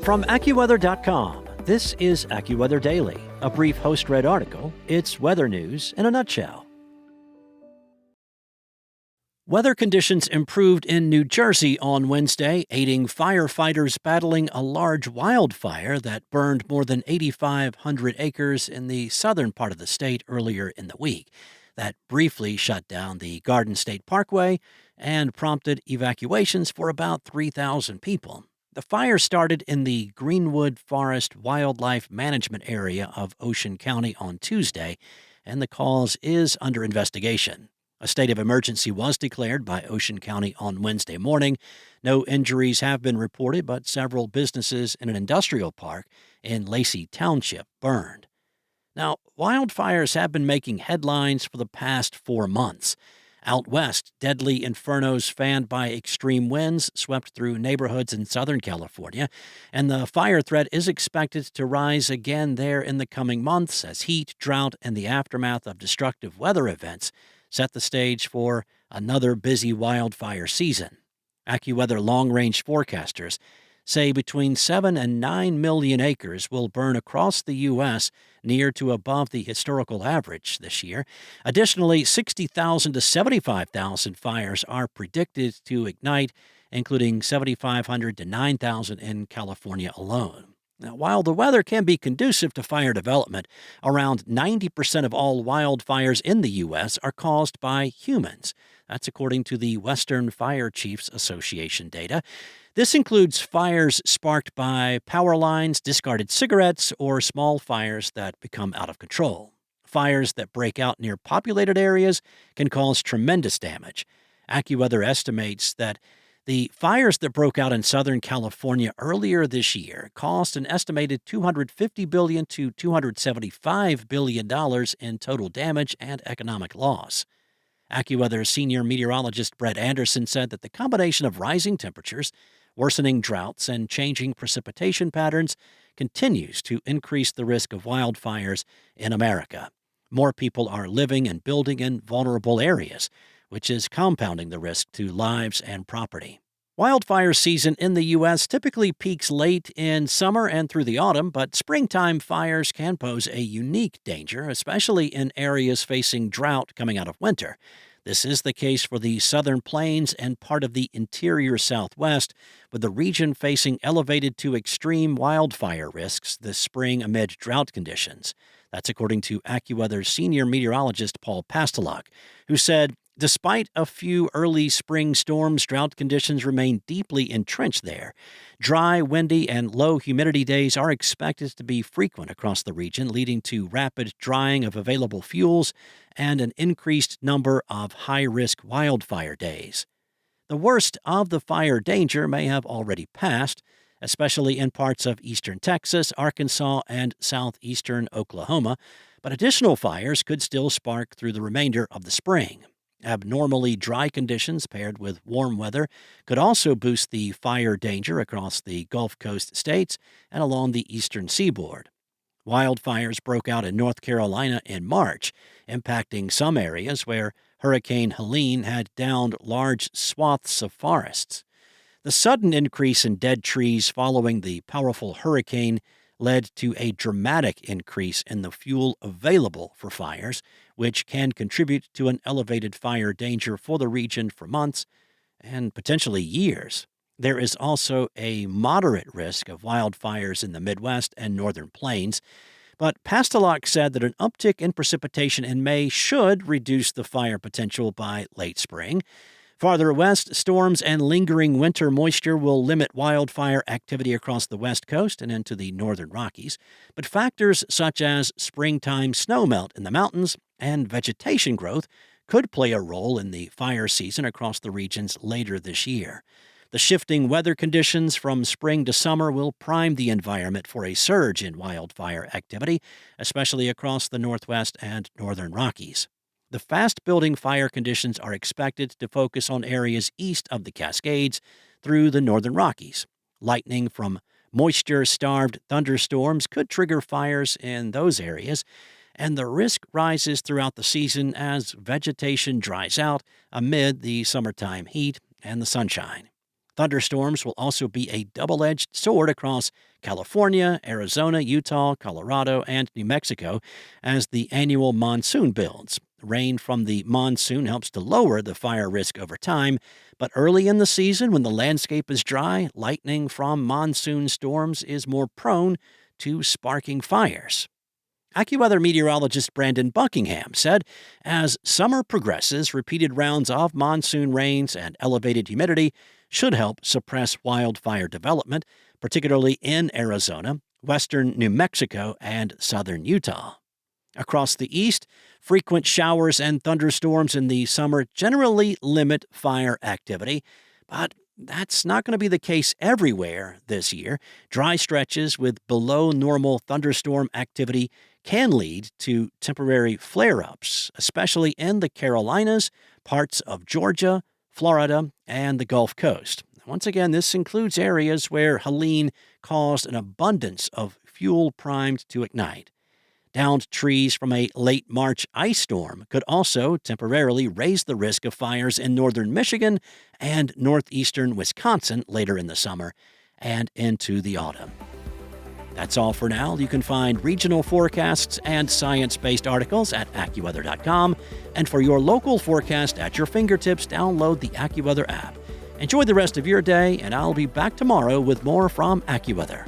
From AccuWeather.com, this is AccuWeather Daily, a brief host-read article. It's weather news in a nutshell. Weather conditions improved in New Jersey on Wednesday, aiding firefighters battling a large wildfire that burned more than 8,500 acres in the southern part of the state earlier in the week. That briefly shut down the Garden State Parkway and prompted evacuations for about 3,000 people. The fire started in the Greenwood Forest Wildlife Management area of Ocean County on Tuesday, and the cause is under investigation. A state of emergency was declared by Ocean County on Wednesday morning. No injuries have been reported, but several businesses in an industrial park in Lacey Township burned. Now, wildfires have been making headlines for the past 4 months. Out west, deadly infernos fanned by extreme winds swept through neighborhoods in Southern California, and the fire threat is expected to rise again there in the coming months as heat, drought, and the aftermath of destructive weather events set the stage for another busy wildfire season. AccuWeather long-range forecasters say between 7 and 9 million acres will burn across the U.S., near to above the historical average this year. Additionally, 60,000 to 75,000 fires are predicted to ignite, including 7,500 to 9,000 in California alone. Now, while the weather can be conducive to fire development, around 90% of all wildfires in the U.S. are caused by humans. That's according to the Western Fire Chiefs Association data. This includes fires sparked by power lines, discarded cigarettes, or small fires that become out of control. Fires that break out near populated areas can cause tremendous damage. AccuWeather estimates that the fires that broke out in Southern California earlier this year cost an estimated $250 billion to $275 billion in total damage and economic loss. AccuWeather senior meteorologist Brett Anderson said that the combination of rising temperatures, worsening droughts, and changing precipitation patterns continues to increase the risk of wildfires in America. More people are living and building in vulnerable areas, which is compounding the risk to lives and property. Wildfire season in the U.S. typically peaks late in summer and through the autumn, but springtime fires can pose a unique danger, especially in areas facing drought coming out of winter. This is the case for the southern plains and part of the interior Southwest, with the region facing elevated to extreme wildfire risks this spring amid drought conditions. That's according to AccuWeather's senior meteorologist Paul Pastelok, who said, despite a few early spring storms, drought conditions remain deeply entrenched there. Dry, windy, and low humidity days are expected to be frequent across the region, leading to rapid drying of available fuels and an increased number of high-risk wildfire days. The worst of the fire danger may have already passed, especially in parts of eastern Texas, Arkansas, and southeastern Oklahoma, but additional fires could still spark through the remainder of the spring. Abnormally dry conditions paired with warm weather could also boost the fire danger across the Gulf Coast states and along the eastern seaboard. Wildfires broke out in North Carolina in March, impacting some areas where Hurricane Helene had downed large swaths of forests. The sudden increase in dead trees following the powerful hurricane led to a dramatic increase in the fuel available for fires, which can contribute to an elevated fire danger for the region for months and potentially years. There is also a moderate risk of wildfires in the Midwest and northern plains, but Pastelok said that an uptick in precipitation in May should reduce the fire potential by late spring. Farther west, storms and lingering winter moisture will limit wildfire activity across the West Coast and into the northern Rockies, but factors such as springtime snowmelt in the mountains and vegetation growth could play a role in the fire season across the regions later this year. The shifting weather conditions from spring to summer will prime the environment for a surge in wildfire activity, especially across the Northwest and northern Rockies. The fast-building fire conditions are expected to focus on areas east of the Cascades through the northern Rockies. Lightning from moisture-starved thunderstorms could trigger fires in those areas, and the risk rises throughout the season as vegetation dries out amid the summertime heat and the sunshine. Thunderstorms will also be a double-edged sword across California, Arizona, Utah, Colorado, and New Mexico as the annual monsoon builds. Rain from the monsoon helps to lower the fire risk over time, but early in the season, when the landscape is dry, lightning from monsoon storms is more prone to sparking fires. AccuWeather meteorologist Brandon Buckingham said as summer progresses, repeated rounds of monsoon rains and elevated humidity should help suppress wildfire development, particularly in Arizona, western New Mexico, and southern Utah. Across the east, frequent showers and thunderstorms in the summer generally limit fire activity, but that's not going to be the case everywhere this year. Dry stretches with below normal thunderstorm activity can lead to temporary flare-ups, especially in the Carolinas, parts of Georgia, Florida, and the Gulf Coast. Once again, this includes areas where Helene caused an abundance of fuel primed to ignite. Downed trees from a late March ice storm could also temporarily raise the risk of fires in northern Michigan and northeastern Wisconsin later in the summer and into the autumn. That's all for now. You can find regional forecasts and science-based articles at AccuWeather.com. And for your local forecast at your fingertips, download the AccuWeather app. Enjoy the rest of your day, and I'll be back tomorrow with more from AccuWeather.